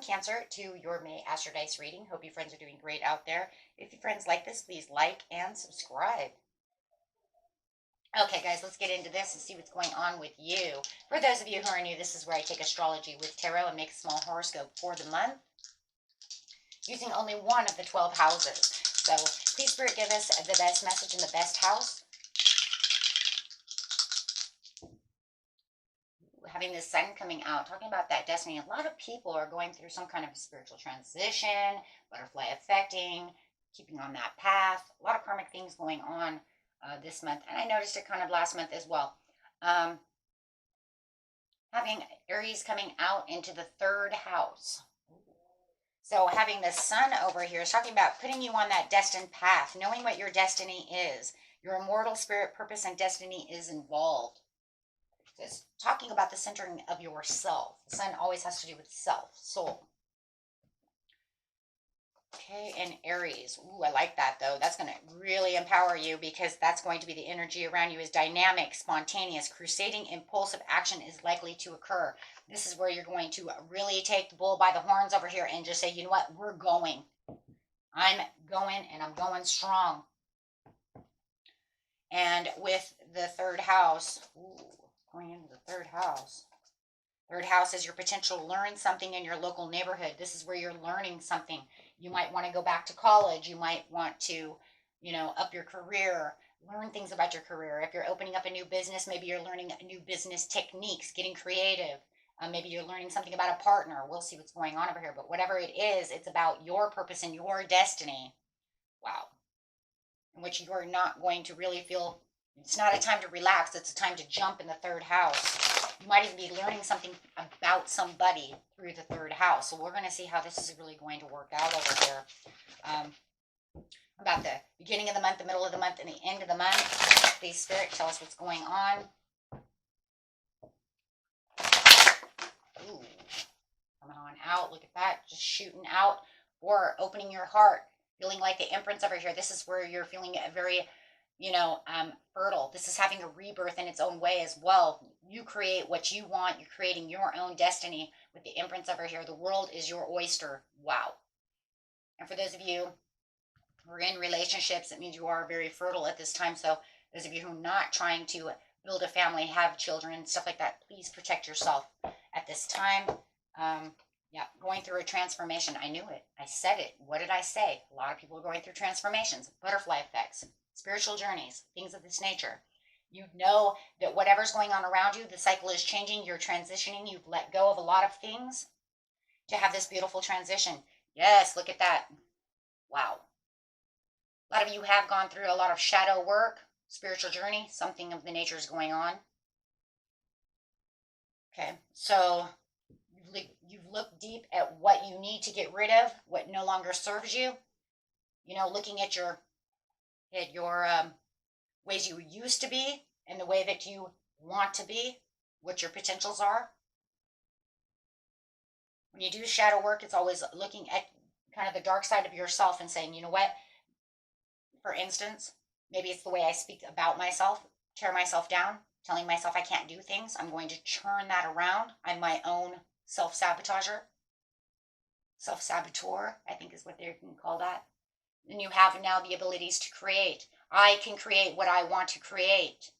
Cancer, to your May Astro Dice reading. Hope you friends are doing great out there. If you friends like this, please like and subscribe. Okay, guys, let's get into this and see what's going on with you. For those of you who are new, this is where I take astrology with tarot and make a small horoscope for the month using only one of the 12 houses. So please, Spirit, give us the best message in the best house. Having the sun coming out, talking about that destiny. A lot of people are going through some kind of spiritual transition, butterfly affecting, keeping on that path. A lot of karmic things going on this month. And I noticed it kind of last month as well. Having Aries coming out into the third house. So having the sun over here is talking about putting you on that destined path, knowing what your destiny is. Your immortal spirit, purpose, and destiny is involved. It's talking about the centering of yourself. The sun always has to do with self, soul. Okay, and Aries. Ooh, I like that, though. That's going to really empower you because that's going to be the energy around you is dynamic, spontaneous, crusading, impulsive action is likely to occur. This is where you're going to really take the bull by the horns over here and just say, you know what, we're going. I'm going, and I'm going strong. And with the third house, ooh, going into the third house. Third house is your potential to learn something in your local neighborhood. This is where you're learning something. You might want to go back to college. You might want to, up your career, learn things about your career. If you're opening up a new business, maybe you're learning new business techniques, getting creative. Maybe you're learning something about a partner. We'll see what's going on over here. But whatever it is, it's about your purpose and your destiny. Wow. In which you're not going to really feel, it's not a time to relax. It's a time to jump in the third house. You might even be learning something about somebody through the third house. So we're going to see how this is really going to work out over here. About the beginning of the month, the middle of the month, and the end of the month. Please, Spirit, tell us what's going on. Ooh, coming on out. Look at that. Just shooting out or opening your heart. Feeling like the imprints over here. This is where you're feeling very fertile. This is having a rebirth in its own way as well. You create what you want. You're creating your own destiny with the imprints over here. The world is your oyster. Wow. And for those of you who are in relationships, it means you are very fertile at this time. So those of you who are not trying to build a family, have children, stuff like that, please protect yourself at this time. Yeah, going through a transformation. I knew it. I said it. What did I say? A lot of people are going through transformations, butterfly effects, spiritual journeys, things of this nature. You know that whatever's going on around you, the cycle is changing. You're transitioning. You've let go of a lot of things to have this beautiful transition. Yes, look at that. Wow. A lot of you have gone through a lot of shadow work, spiritual journey. Something of the nature is going on. Okay, so you've looked deep at what you need to get rid of, what no longer serves you. Looking at your ways you used to be and the way that you want to be, what your potentials are. When you do shadow work, it's always looking at kind of the dark side of yourself and saying, you know what? For instance, maybe it's the way I speak about myself, tear myself down, telling myself I can't do things. I'm going to turn that around. I'm my own self-sabotager. Self-saboteur, I think is what they can call that. And you have now the abilities to create. I can create what I want to create.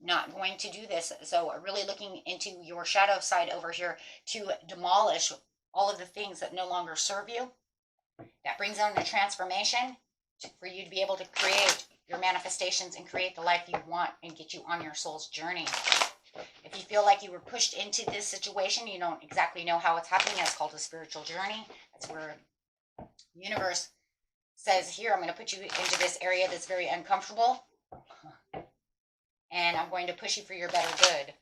Not going to do this. So really looking into your shadow side over here to demolish all of the things that no longer serve you. That brings on a transformation for you to be able to create your manifestations and create the life you want and get you on your soul's journey. If you feel like you were pushed into this situation, you don't exactly know how it's happening. It's called a spiritual journey. That's where the universe says, here, I'm going to put you into this area that's very uncomfortable. And I'm going to push you for your better good.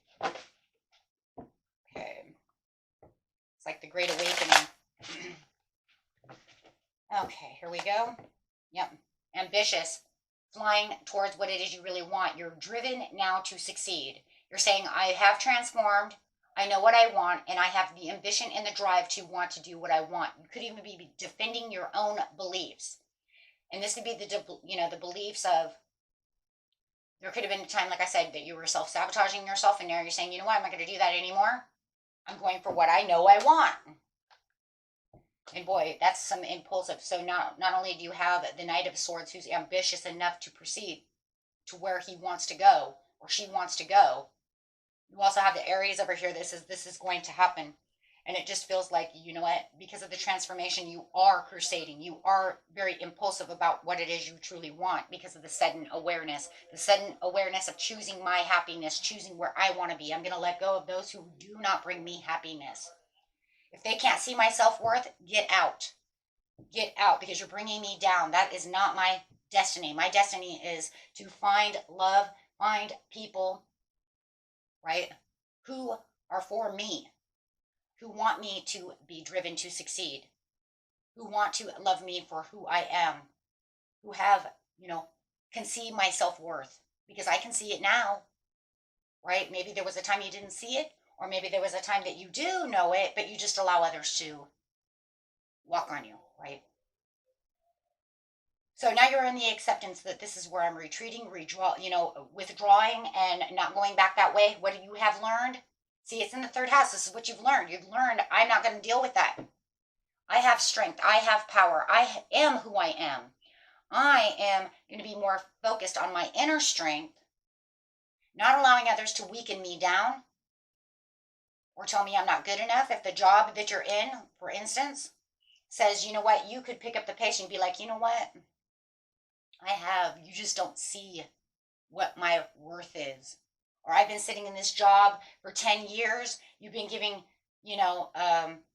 Okay. It's like the Great Awakening. Okay, here we go. Yep. Ambitious. Flying towards what it is you really want. You're driven now to succeed. You're saying, I have transformed. I know what I want, and I have the ambition and the drive to want to do what I want. You could even be defending your own beliefs. And this could be the beliefs of, there could have been a time, like I said, that you were self-sabotaging yourself, and now you're saying, you know what, I'm not going to do that anymore. I'm going for what I know I want. And boy, that's some impulsive. So not only do you have the Knight of Swords who's ambitious enough to proceed to where he wants to go or she wants to go, you also have the Aries over here. This is going to happen. And it just feels like, you know what, because of the transformation, you are crusading. You are very impulsive about what it is you truly want because of the sudden awareness of choosing my happiness, choosing where I want to be. I'm going to let go of those who do not bring me happiness. If they can't see my self-worth, get out. Get out, because you're bringing me down. That is not my destiny. My destiny is to find love, find people, right, who are for me, who want me to be driven to succeed, who want to love me for who I am, who have, can see my self-worth, because I can see it now, right? Maybe there was a time you didn't see it, or maybe there was a time that you do know it, but you just allow others to walk on you, right? So now you're in the acceptance that this is where I'm retreating, withdrawing and not going back that way. What do you have learned? See, it's in the third house. This is what you've learned. You've learned, I'm not going to deal with that. I have strength. I have power. I am who I am. I am going to be more focused on my inner strength, not allowing others to weaken me down or tell me I'm not good enough. If the job that you're in, for instance, says, you know what, you could pick up the pace and be like, you know what, you just don't see what my worth is. Or I've been sitting in this job for 10 years. You've been giving,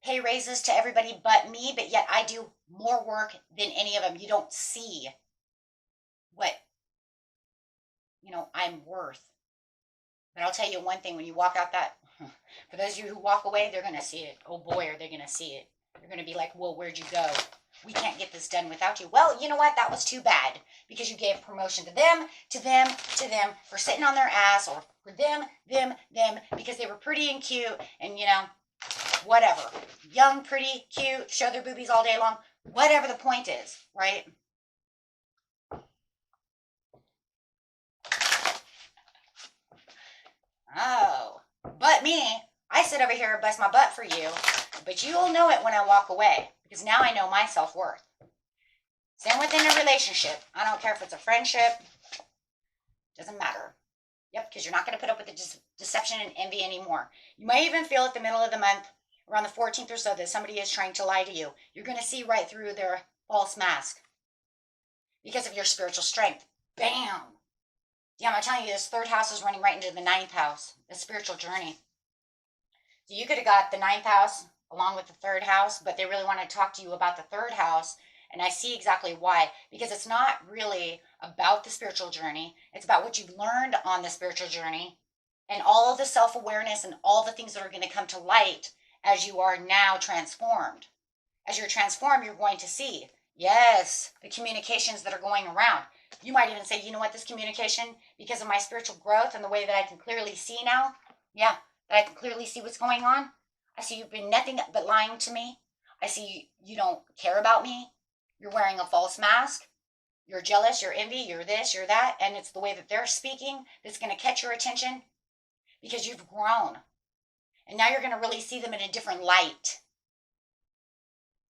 pay raises to everybody but me, but yet I do more work than any of them. You don't see what, I'm worth. But I'll tell you one thing, when you walk out that, for those of you who walk away, they're going to see it. Oh boy, are they going to see it. They're going to be like, well, where'd you go? We can't get this done without you. Well, you know what? That was too bad, because you gave promotion to them, for sitting on their ass, or for them, because they were pretty and cute and, whatever. Young, pretty, cute, show their boobies all day long. Whatever the point is, right? Oh, but me, I sit over here and bust my butt for you, but you'll know it when I walk away, because now I know my self-worth. Same within a relationship. I don't care if it's a friendship. Doesn't matter. Yep, because you're not going to put up with the deception and envy anymore. You might even feel at the middle of the month, around the 14th or so, that somebody is trying to lie to you. You're going to see right through their false mask because of your spiritual strength. Bam! Yeah, I'm telling you, this third house is running right into the ninth house, the spiritual journey. So you could have got the ninth house along with the third house, but they really want to talk to you about the third house. And I see exactly why, because it's not really about the spiritual journey. It's about what you've learned on the spiritual journey and all of the self-awareness and all the things that are going to come to light as you are now transformed. As you're transformed, you're going to see, yes, the communications that are going around. You might even say, you know what, this communication, because of my spiritual growth and the way that I can clearly see now, that I can clearly see what's going on. I see you've been nothing but lying to me. I see you don't care about me. You're wearing a false mask. You're jealous, you're envy, you're this, you're that. And it's the way that they're speaking that's going to catch your attention because you've grown. And now you're going to really see them in a different light.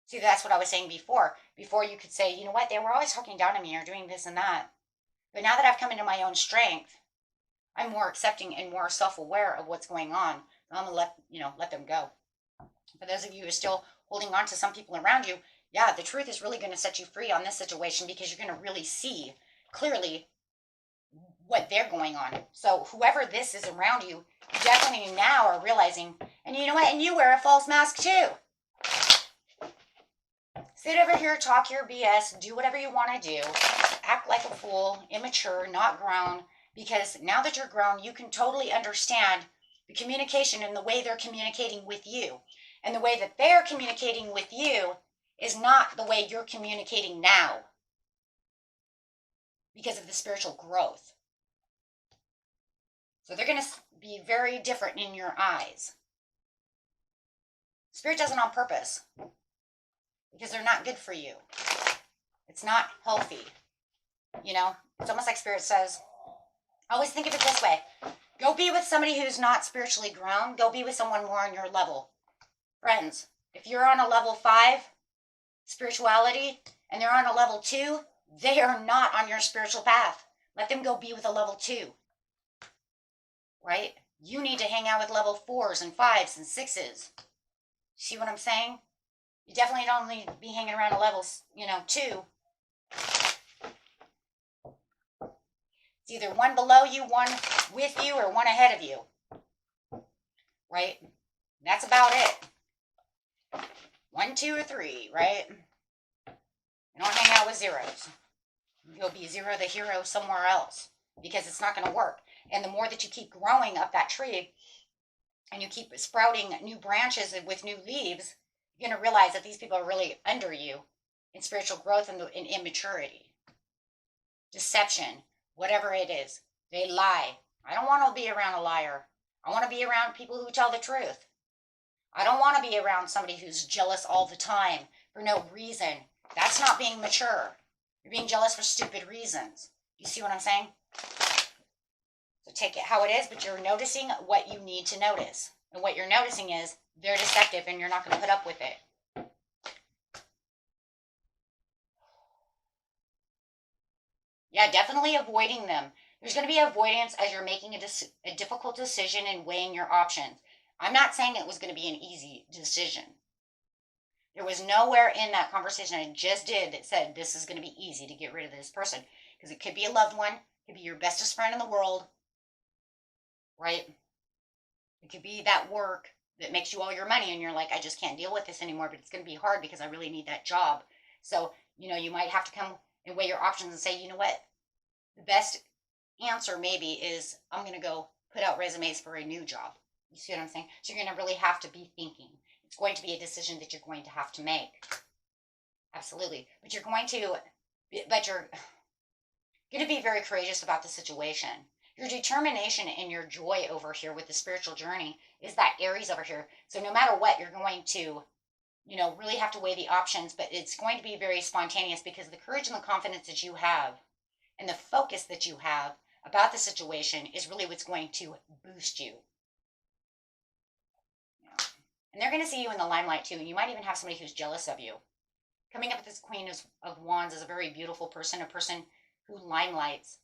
See, that's what I was saying before. Before you could say, you know what, they were always talking down to me or doing this and that. But now that I've come into my own strength, I'm more accepting and more self-aware of what's going on. So I'm going to let them go. For those of you who are still holding on to some people around you, the truth is really going to set you free on this situation, because you're going to really see clearly what they're going on. So whoever this is around you, you definitely now are realizing, and you know what, and you wear a false mask too. Sit over here, talk your BS, do whatever you want to do, act like a fool, immature, not grown, because now that you're grown, you can totally understand the communication and the way they're communicating with you. And the way that they're communicating with you is not the way you're communicating now, because of the spiritual growth. So they're going to be very different in your eyes. Spirit does it on purpose, because they're not good for you. It's not healthy. It's almost like Spirit says, always think of it this way. Go be with somebody who's not spiritually grown. Go be with someone more on your level. Friends, if you're on a level 5 spirituality and they're on a level 2, they are not on your spiritual path. Let them go be with a level 2. Right? You need to hang out with level 4s and 5s and 6s. See what I'm saying? You definitely don't need to be hanging around a level, 2. It's either one below you, one with you, or one ahead of you. Right? That's about it. 1, 2, or 3, right? You don't hang out with zeros. You'll be zero the hero somewhere else because it's not going to work. And the more that you keep growing up that tree and you keep sprouting new branches with new leaves, you're going to realize that these people are really under you in spiritual growth and in immaturity, deception, whatever it is. They lie. I don't want to be around a liar. I want to be around people who tell the truth. I don't want to be around somebody who's jealous all the time for no reason. That's not being mature. You're being jealous for stupid reasons. You see what I'm saying? So take it how it is, but you're noticing what you need to notice. And what you're noticing is they're deceptive and you're not going to put up with it. Yeah, definitely avoiding them. There's going to be avoidance as you're making a difficult decision and weighing your options. I'm not saying it was going to be an easy decision. There was nowhere in that conversation I just did that said this is going to be easy to get rid of this person. Because it could be a loved one. It could be your bestest friend in the world. Right? It could be that work that makes you all your money and you're like, I just can't deal with this anymore, but it's going to be hard because I really need that job. So, you might have to come and weigh your options and say, you know what? The best answer maybe is I'm going to go put out resumes for a new job. You see what I'm saying? So you're going to really have to be thinking. It's going to be a decision that you're going to have to make. Absolutely. But you're going to be very courageous about the situation. Your determination and your joy over here with the spiritual journey is that Aries over here. So no matter what, you're going to, really have to weigh the options, but it's going to be very spontaneous because the courage and the confidence that you have and the focus that you have about the situation is really what's going to boost you. And they're going to see you in the limelight too. And you might even have somebody who's jealous of you. Coming up with this Queen of Wands is a very beautiful person, a person who limelights.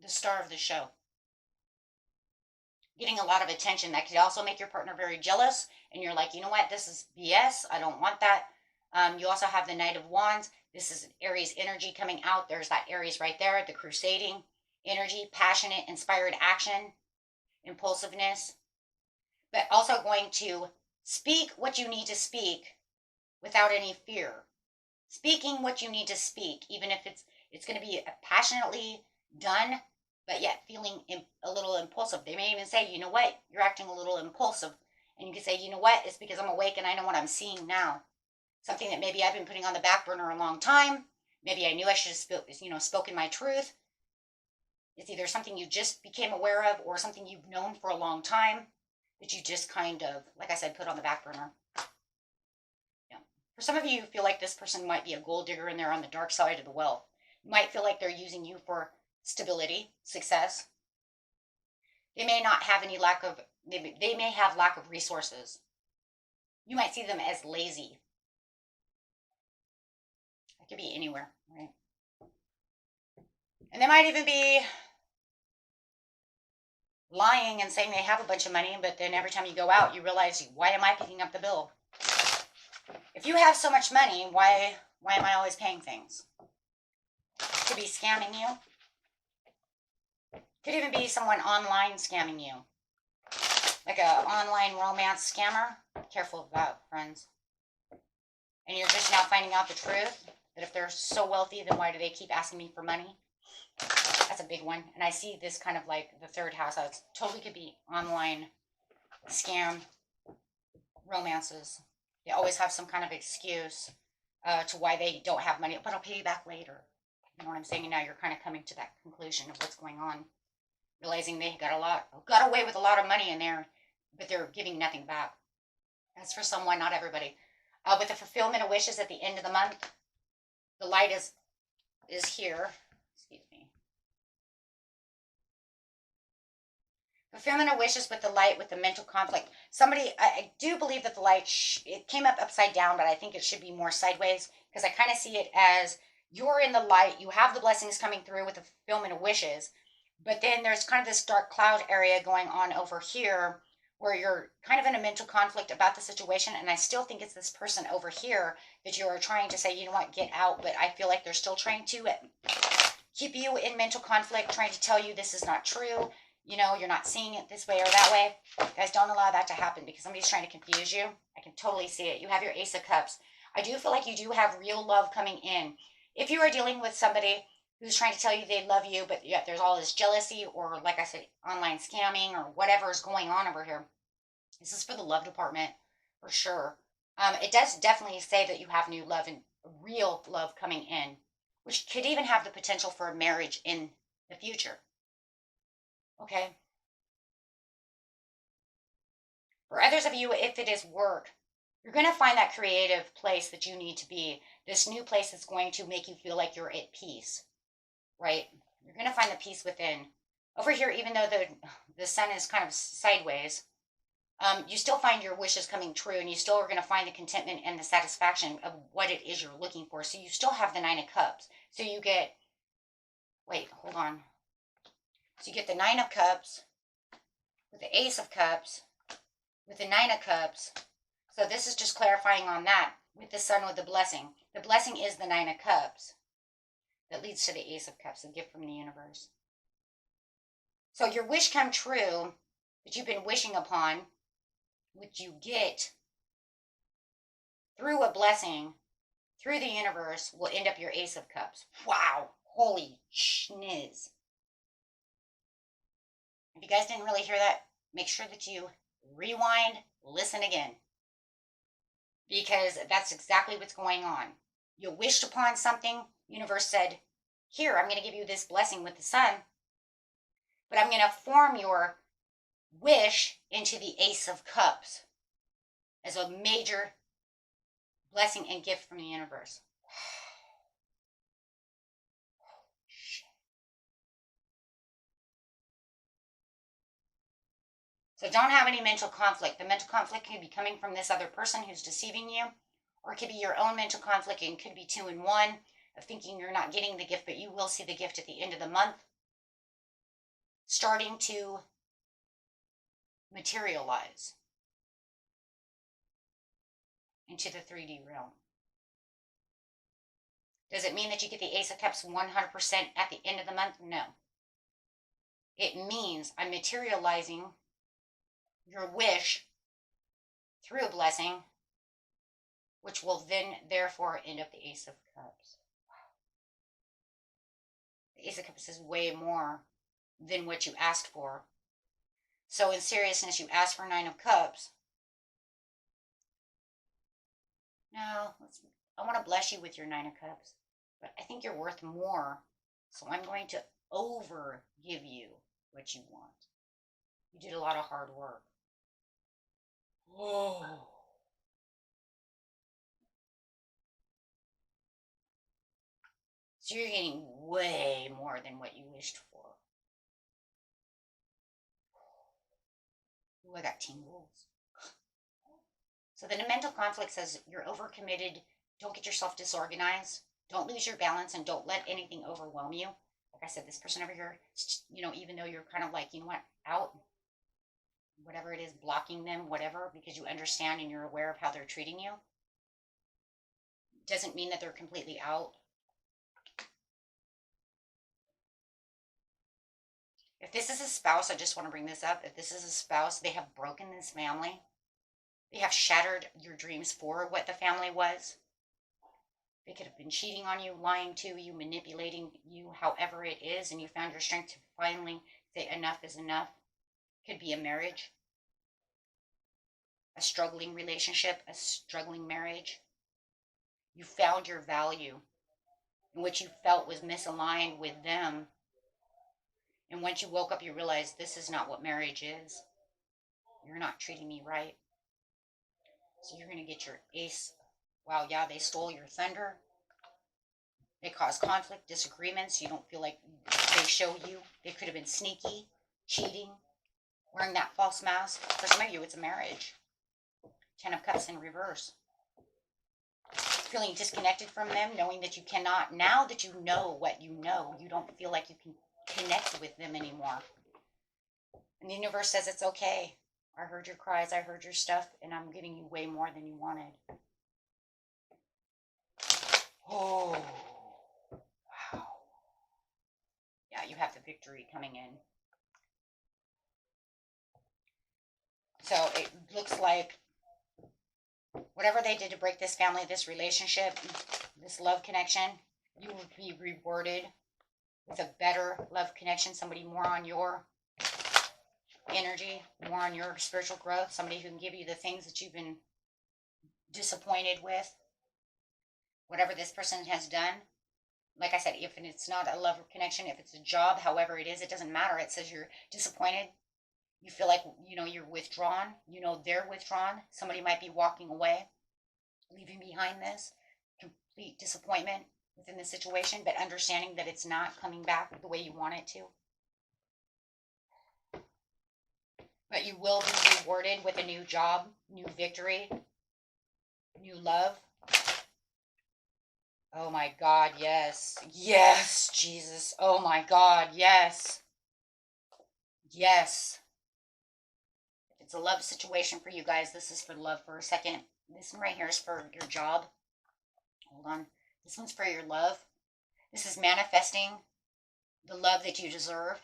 The star of the show. Getting a lot of attention. That could also make your partner very jealous. And you're like, you know what? This is BS. I don't want that. You also have the Knight of Wands. This is Aries energy coming out. There's that Aries right there. The crusading energy, passionate, inspired action, impulsiveness. But also going to speak what you need to speak without any fear. Speaking what you need to speak, even if it's going to be passionately done, but yet feeling a little impulsive. They may even say, you know what, you're acting a little impulsive. And you can say, you know what, it's because I'm awake and I know what I'm seeing now. Something that maybe I've been putting on the back burner a long time. Maybe I knew I should have spoken my truth. It's either something you just became aware of or something you've known for a long time that you just kind of, like I said, put on the back burner. Yeah. For some of you, you feel like this person might be a gold digger and they're on the dark side of the wealth. You might feel like they're using you for stability, success. They may not have any they may have lack of resources. You might see them as lazy. It could be anywhere, right? And they might even be lying and saying they have a bunch of money, but then every time you go out, you realize, why am I picking up the bill? If you have so much money, why am I always paying things? Could be scamming you. Could even be someone online scamming you. Like an online romance scammer. Careful of that, friends. And you're just now finding out the truth, that if they're so wealthy, then why do they keep asking me for money? That's a big one. And I see this kind of like the third house. It totally could be online scam romances. They always have some kind of excuse to why they don't have money, but I'll pay you back later. You know what I'm saying? And now you're kind of coming to that conclusion of what's going on. Realizing they got away with a lot of money in there, but they're giving nothing back. That's for someone, not everybody. With the fulfillment of wishes at the end of the month, the light is here. Excuse me. Fulfillment of wishes with the light, with the mental conflict. Somebody, I do believe that the light, it came up upside down, but I think it should be more sideways because I kind of see it as you're in the light, you have the blessings coming through with the fulfillment of wishes, but then there's kind of this dark cloud area going on over here where you're kind of in a mental conflict about the situation. And I still think it's this person over here that you're trying to say, you know what, get out. But I feel like they're still trying to keep you in mental conflict, trying to tell you this is not true. You know, you're not seeing it this way or that way. Guys, don't allow that to happen because somebody's trying to confuse you. I can totally see it. You have your Ace of Cups. I do feel like you do have real love coming in. If you are dealing with somebody who's trying to tell you they love you, but yet there's all this jealousy or, like I said, online scamming or whatever is going on over here, this is for the love department for sure. It does definitely say that you have new love and real love coming in, which could even have the potential for a marriage in the future. Okay. For others of you, if it is work, you're going to find that creative place that you need to be. This new place is going to make you feel like you're at peace, right? You're going to find the peace within. Over here, even though the sun is kind of sideways, you still find your wishes coming true, and you still are going to find the contentment and the satisfaction of what it is you're looking for. So you still have the Nine of Cups. So you get, wait, hold on. So you get the Nine of Cups with the Ace of Cups with the Nine of Cups. So this is just clarifying on that with the Sun with the blessing. The blessing is the Nine of Cups that leads to the Ace of Cups, a gift from the universe. So your wish come true that you've been wishing upon, which you get through a blessing, through the universe, will end up your Ace of Cups. Wow. Holy schniz. If you guys didn't really hear that, make sure that you rewind, listen again. Because that's exactly what's going on. You wished upon something, universe said, here, I'm going to give you this blessing with the sun, but I'm going to form your wish into the Ace of Cups as a major blessing and gift from the universe. So don't have any mental conflict. The mental conflict could be coming from this other person who's deceiving you, or it could be your own mental conflict, and it could be 2 in 1 of thinking you're not getting the gift, but you will see the gift at the end of the month starting to materialize into the 3D realm. Does it mean that you get the Ace of Cups 100% at the end of the month? No. It means I'm materializing your wish through a blessing, which will then therefore end up the Ace of Cups. The Ace of Cups is way more than what you asked for. So in seriousness, you asked for 9 of Cups. Now, I want to bless you with your 9 of Cups, but I think you're worth more. So I'm going to over give you what you want. You did a lot of hard work. Oh. So you're getting way more than what you wished for. Ooh, I got tingles. So the mental conflict says you're overcommitted. Don't get yourself disorganized. Don't lose your balance, and don't let anything overwhelm you. Like I said, this person over here, you know, even though you're kind of like, you know what, out, whatever it is, blocking them, whatever, because you understand and you're aware of how they're treating you, doesn't mean that they're completely out. If this is a spouse, I just want to bring this up. If this is a spouse, they have broken this family. They have shattered your dreams for what the family was. They could have been cheating on you, lying to you, manipulating you, however it is, and you found your strength to finally say enough is enough. Could be a marriage, a struggling relationship, a struggling marriage. You found your value, and what you felt was misaligned with them. And once you woke up, you realized this is not what marriage is. You're not treating me right. So you're going to get your Ace. Wow, yeah, they stole your thunder. They caused conflict, disagreements. You don't feel like they show you. They could have been sneaky, cheating, wearing that false mask. For some of you, it's a marriage. 10 of Cups in reverse. Feeling disconnected from them, knowing that you cannot, now that you know what you know, you don't feel like you can connect with them anymore. And the universe says it's okay. I heard your cries, I heard your stuff, and I'm giving you way more than you wanted. Oh, wow. Yeah, you have the victory coming in. So it looks like whatever they did to break this family, this relationship, this love connection, you will be rewarded with a better love connection, somebody more on your energy, more on your spiritual growth, somebody who can give you the things that you've been disappointed with. Whatever this person has done, like I said, if it's not a love connection, if it's a job, however it is, it doesn't matter. It says you're disappointed. You feel like, you're withdrawn. They're withdrawn. Somebody might be walking away, leaving behind this complete disappointment within the situation, but understanding that it's not coming back the way you want it to. But you will be rewarded with a new job, new victory, new love. Oh my God, yes. Yes, Jesus. Oh my God, yes. Yes. If it's a love situation for you guys, this is for love for a second. This one right here is for your job. Hold on. This one's for your love. This is manifesting the love that you deserve.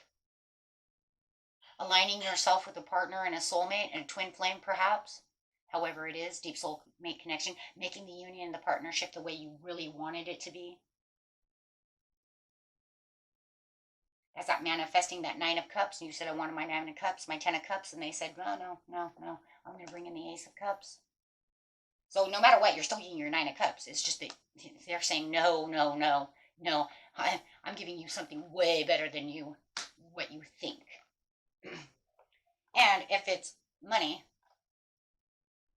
Aligning yourself with a partner and a soulmate and a twin flame, perhaps. However it is, deep soul mate connection, making the union, the partnership the way you really wanted it to be. That's that manifesting that 9 of Cups. And you said, I wanted my 9 of Cups, my 10 of Cups. And they said, no. I'm going to bring in the Ace of Cups. So no matter what, you're still getting your 9 of Cups. It's just that they're saying, no. I'm giving you something way better than what you think. And if it's money,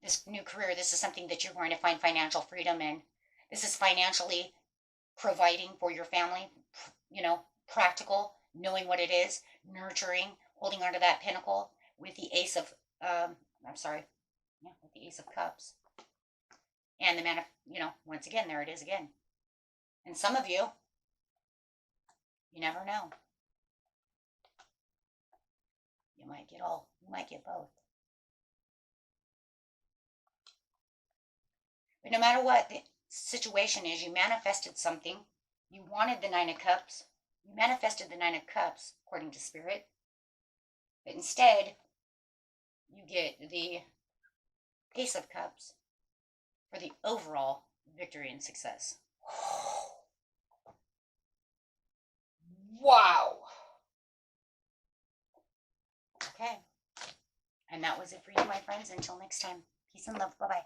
this new career, this is something that you're going to find financial freedom in. This is financially providing for your family, practical, knowing what it is, nurturing, holding onto that pinnacle with the Ace of, with the Ace of Cups. And the man of, once again, there it is again. And some of you never know. You might get both. But no matter what the situation is, you manifested something. You wanted the 9 of Cups. You manifested the 9 of Cups, according to Spirit. But instead, you get the Ace of Cups for the overall victory and success. Wow. Okay. And that was it for you, my friends. Until next time. Peace and love. Bye-bye.